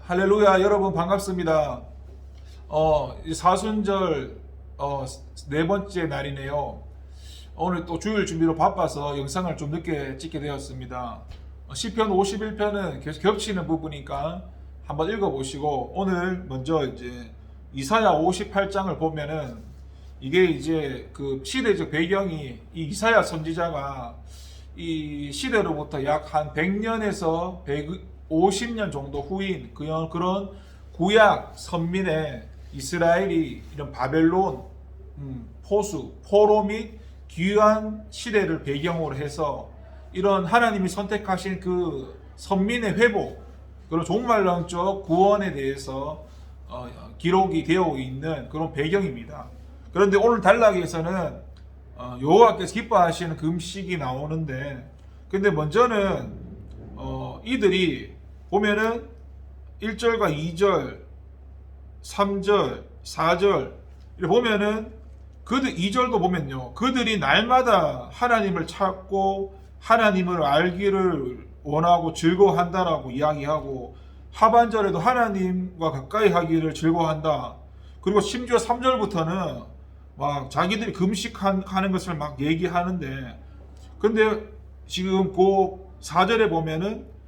할렐루야, 여러분 반갑습니다. 사순절 네 번째 날이네요. 오늘 또 주일 준비로 바빠서 영상을 좀 늦게 찍게 되었습니다. 시편 51편은 계속 겹치는 부분이니까 한번 읽어보시고, 오늘 먼저 이제 이사야 58장을 보면은 이게 이제 그 시대적 배경이, 이 이사야 선지자가 이 시대로부터 약 한 100년에서 150년 정도 후인 그런 구약 선민의 이스라엘이 이런 바벨론, 포로 및 귀환 시대를 배경으로 해서 이런 하나님이 선택하신 그 선민의 회복, 그런 종말론적 구원에 대해서 기록이 되어 있는 그런 배경입니다. 그런데 오늘 단락에서는 여호와께서 기뻐하시는 금식이 나오는데, 근데 먼저는 이들이 보면은 1절과 2절, 3절, 4절 이렇게 보면은 그들 2절도 보면요, 그들이 날마다 하나님을 찾고 하나님을 알기를 원하고 즐거워한다라고 이야기하고, 하반절에도 하나님과 가까이 하기를 즐거워한다. 그리고 심지어 3절부터는 막 자기들이 금식하는 것을 막 얘기하는데, 근데 지금 그 4절에 보면은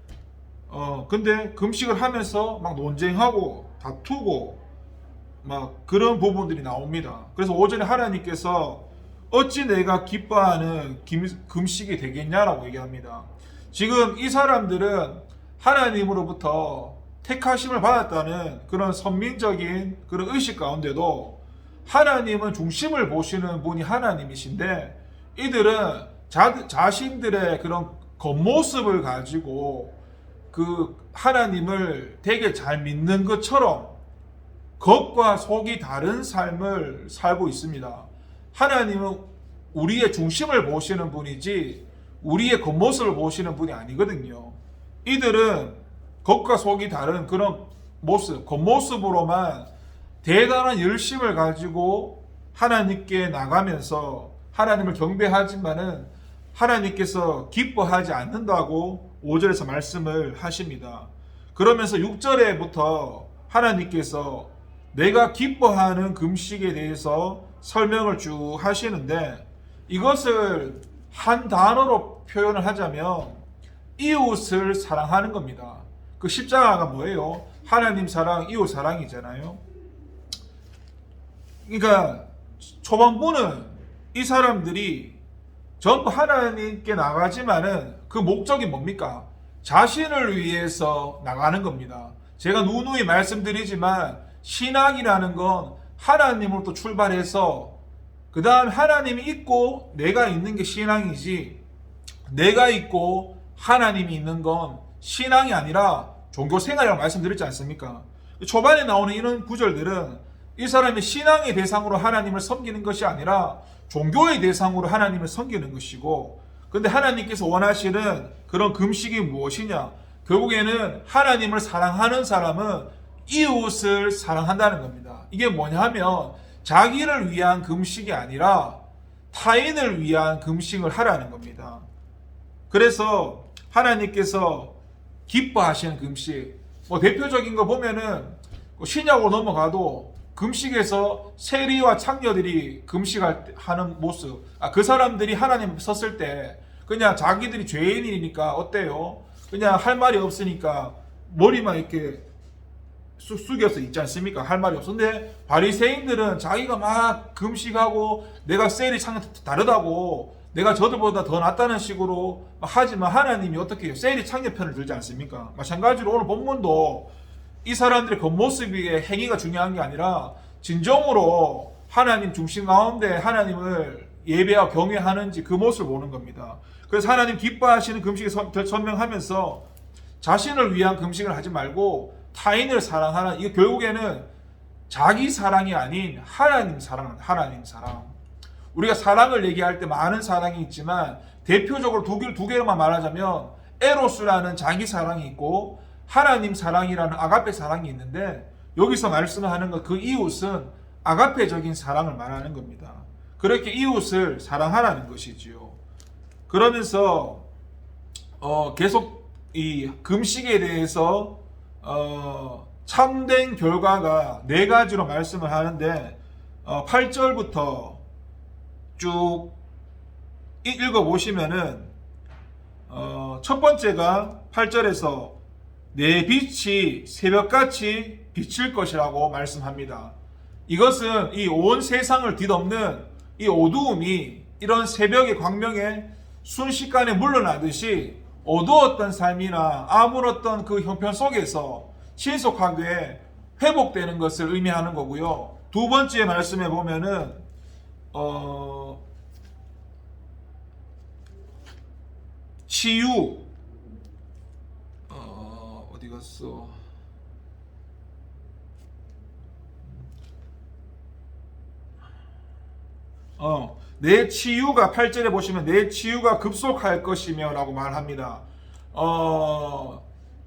근데 금식을 하면서 막 논쟁하고 다투고 막 그런 부분들이 나옵니다. 그래서 오전에 하나님께서 어찌 내가 기뻐하는 금식이 되겠냐라고 얘기합니다. 지금 이 사람들은 하나님으로부터 택하심을 받았다는 그런 선민적인 그런 의식 가운데도 하나님은 중심을 보시는 분이 하나님이신데, 이들은 자신들의 그런 겉모습을 가지고 그 하나님을 되게 잘 믿는 것처럼 겉과 속이 다른 삶을 살고 있습니다. 하나님은 우리의 중심을 보시는 분이지 우리의 겉모습을 보시는 분이 아니거든요. 이들은 겉과 속이 다른 그런 모습, 겉모습으로만 대단한 열심을 가지고 하나님께 나가면서 하나님을 경배하지만은 하나님께서 기뻐하지 않는다고 5절에서 말씀을 하십니다. 그러면서 6절에부터 하나님께서 내가 기뻐하는 금식에 대해서 설명을 쭉 하시는데, 이것을 한 단어로 표현을 하자면 이웃을 사랑하는 겁니다. 그 십자가가 뭐예요? 하나님 사랑, 이웃 사랑이잖아요. 그러니까 초반부는 이 사람들이 전부 하나님께 나가지만은 그 목적이 뭡니까? 자신을 위해서 나가는 겁니다. 제가 누누이 말씀드리지만 신앙이라는 건 하나님으로부터 출발해서 그 다음 하나님이 있고 내가 있는 게 신앙이지, 내가 있고 하나님이 있는 건 신앙이 아니라 종교생활이라고 말씀드렸지 않습니까? 초반에 나오는 이런 구절들은 이 사람이 신앙의 대상으로 하나님을 섬기는 것이 아니라 종교의 대상으로 하나님을 섬기는 것이고, 근데 하나님께서 원하시는 그런 금식이 무엇이냐? 결국에는 하나님을 사랑하는 사람은 이웃을 사랑한다는 겁니다. 이게 뭐냐 하면 자기를 위한 금식이 아니라 타인을 위한 금식을 하라는 겁니다. 그래서 하나님께서 기뻐하시는 금식, 대표적인 거 보면은 신약으로 넘어가도 금식에서 세리와 창녀들이 금식하는 모습, 그 사람들이 하나님 섰을 때 그냥 자기들이 죄인이니까 어때요? 그냥 할 말이 없으니까 머리만 이렇게 숙여서 있지 않습니까? 할 말이 없어. 근데 바리새인들은 자기가 막 금식하고 내가 세리 창녀 다르다고, 내가 저들보다 더 낫다는 식으로 하지만 하나님이 어떻게 해요? 세리 창녀 편을 들지 않습니까? 마찬가지로 오늘 본문도 이 사람들의 겉모습의 행위가 중요한 게 아니라 진정으로 하나님 중심 가운데 하나님을 예배하고 경외하는지 그 모습을 보는 겁니다. 그래서 하나님 기뻐하시는 금식을 설명하면서 자신을 위한 금식을 하지 말고 타인을 사랑하는, 이게 결국에는 자기 사랑이 아닌 하나님 사랑. 우리가 사랑을 얘기할 때 많은 사랑이 있지만 대표적으로 두 개로만 말하자면 에로스라는 자기 사랑이 있고 하나님 사랑이라는 아가페 사랑이 있는데, 여기서 말씀하는 것, 그 이웃은 아가페적인 사랑을 말하는 겁니다. 그렇게 이웃을 사랑하라는 것이지요. 그러면서 계속 이 금식에 대해서 참된 결과가 네 가지로 말씀을 하는데 8절부터 쭉 읽어보시면은 첫 번째가 8절에서 내 빛이 새벽같이 비칠 것이라고 말씀합니다. 이것은 이 온 세상을 뒤덮는 이 어두움이 이런 새벽의 광명에 순식간에 물러나듯이 어두웠던 삶이나 아무렇던 그 형편 속에서 신속하게 회복되는 것을 의미하는 거고요. 두 번째 말씀에 보면은 치유 어디 갔어? 내 치유가 8절에 보시면 내 치유가 급속할 것이며 라고 말합니다.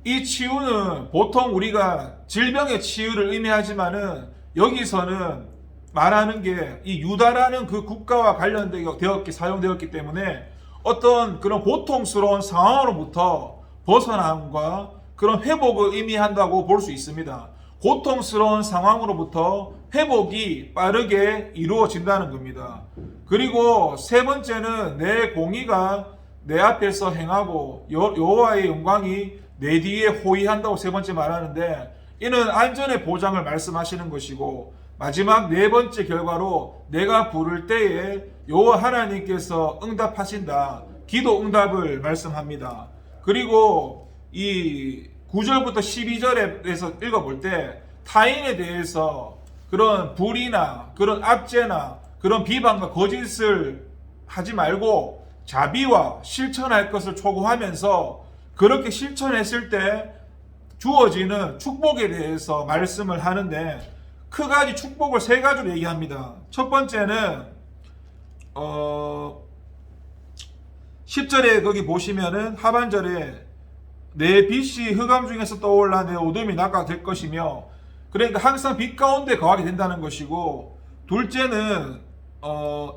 이 치유는 보통 우리가 질병의 치유를 의미하지만은 여기서는 말하는 게 이 유다라는 그 국가와 관련되었기 사용되었기 때문에 어떤 그런 고통스러운 상황으로부터 벗어남과 그런 회복을 의미한다고 볼 수 있습니다. 고통스러운 상황으로부터 회복이 빠르게 이루어진다는 겁니다. 그리고 세 번째는 내 공의가 내 앞에서 행하고 여호와의 영광이 내 뒤에 호위한다고 세 번째 말하는데, 이는 안전의 보장을 말씀하시는 것이고, 마지막 네 번째 결과로 내가 부를 때에 여호와 하나님께서 응답하신다, 기도 응답을 말씀합니다. 그리고 이 9절부터 12절에서 읽어볼 때 타인에 대해서 그런 불의나 그런 압제나 그런 비방과 거짓을 하지 말고 자비와 실천할 것을 촉구하면서 그렇게 실천했을 때 주어지는 축복에 대해서 말씀을 하는데, 크가지 축복을 세 가지로 얘기합니다. 첫 번째는 10절에 거기 보시면은 하반절에 내 빛이 흑암 중에서 떠올라 내 어둠이 낙하가 될 것이며, 그러니까 항상 빛 가운데 거하게 된다는 것이고, 둘째는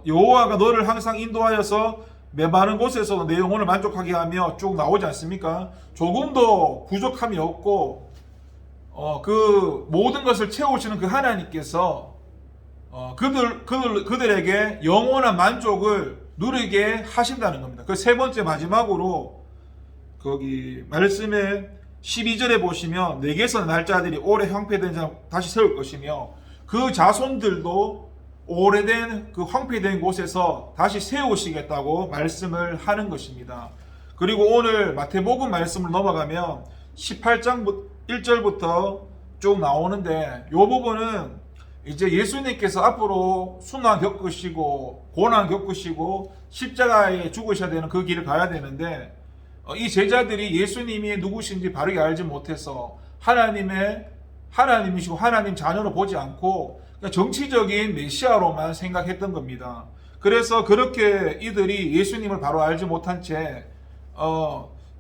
여호와가 너를 항상 인도하여서 메마른 곳에서도 내 영혼을 만족하게 하며 쭉 나오지 않습니까? 조금도 부족함이 없고 그 모든 것을 채우시는 그 하나님께서 그들에게 영원한 만족을 누리게 하신다는 겁니다. 그 세 번째 마지막으로 거기 말씀에 12절에 보시면 내게서 날짜들이 오래 황폐된 자 다시 세울 것이며 그 자손들도 오래된 그 황폐된 곳에서 다시 세우시겠다고 말씀을 하는 것입니다. 그리고 오늘 마태복음 말씀을 넘어가면 18장 1절부터 쭉 나오는데, 이 부분은 이제 예수님께서 앞으로 순환 겪으시고 고난 겪으시고 십자가에 죽으셔야 되는 그 길을 가야 되는데, 이 제자들이 예수님이 누구신지 바르게 알지 못해서 하나님이시고 하나님 자녀로 보지 않고 정치적인 메시아로만 생각했던 겁니다. 그래서 그렇게 이들이 예수님을 바로 알지 못한 채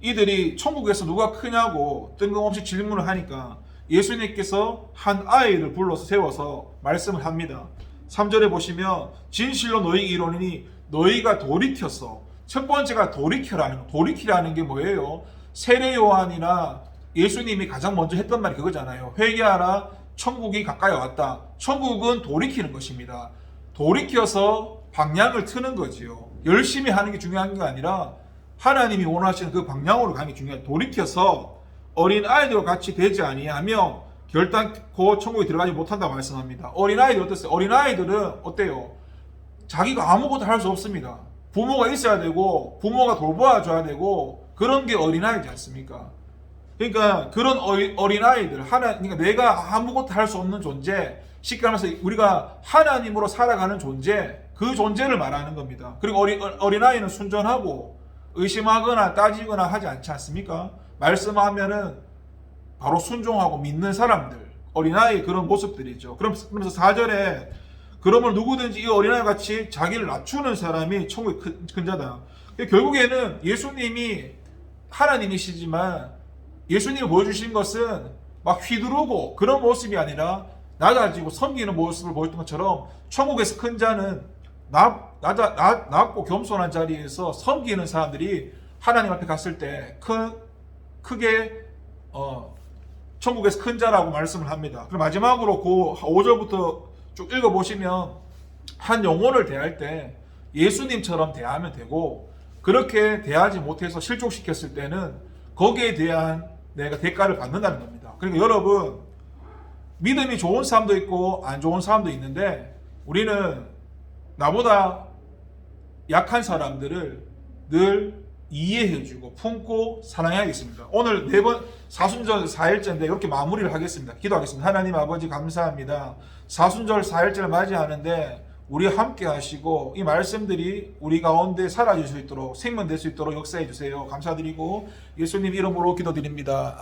이들이 천국에서 누가 크냐고 뜬금없이 질문을 하니까 예수님께서 한 아이를 불러서 세워서 말씀을 합니다. 3절에 보시면 진실로 너희 이르노니 너희가 돌이켜서, 첫 번째가 돌이키라는 게 뭐예요? 세례 요한이나 예수님이 가장 먼저 했던 말이 그거잖아요. 회개하라, 천국이 가까이 왔다. 천국은 돌이키는 것입니다. 돌이켜서 방향을 트는 거지요. 열심히 하는 게 중요한 게 아니라 하나님이 원하시는 그 방향으로 가는 게 중요해요. 돌이켜서 어린 아이들과 같이 되지 아니하며 결단코 천국에 들어가지 못한다고 말씀합니다. 어린 아이들 어땠어요? 어린 아이들은 어때요? 자기가 아무것도 할 수 없습니다. 부모가 있어야 되고 부모가 돌봐줘야 되고 그런 게 어린 아이지 않습니까? 그러니까 그런 어린아이들, 그러니까 내가 아무것도 할 수 없는 존재, 쉽게 말해서 우리가 하나님으로 살아가는 존재, 그 존재를 말하는 겁니다. 그리고 어린아이는 순전하고 의심하거나 따지거나 하지 않지 않습니까? 말씀하면은 바로 순종하고 믿는 사람들, 어린아이의 그런 모습들이죠. 그러면서 4절에 그러면 누구든지 이 어린아이 같이 자기를 낮추는 사람이 천국의 큰 자다. 결국에는 예수님이 하나님이시지만 예수님이 보여주신 것은 막 휘두르고 그런 모습이 아니라 낮아지고 섬기는 모습을 보였던 것처럼 천국에서 큰 자는 낮고 겸손한 자리에서 섬기는 사람들이 하나님 앞에 갔을 때 크게 천국에서 큰 자라고 말씀을 합니다. 그리고 마지막으로 그 5절부터 쭉 읽어보시면 한 영혼을 대할 때 예수님처럼 대하면 되고, 그렇게 대하지 못해서 실족시켰을 때는 거기에 대한 내가 대가를 받는다는 겁니다. 그러니까 여러분, 믿음이 좋은 사람도 있고 안 좋은 사람도 있는데 우리는 나보다 약한 사람들을 늘 이해해주고 품고 사랑해야겠습니다. 오늘 4번 사순절 4일째인데 이렇게 마무리를 하겠습니다. 기도하겠습니다. 하나님 아버지 감사합니다. 사순절 4일째를 맞이하는데 우리 함께 하시고 이 말씀들이 우리 가운데 사라질 수 있도록 생명될 수 있도록 역사해 주세요. 감사드리고 예수님 이름으로 기도드립니다.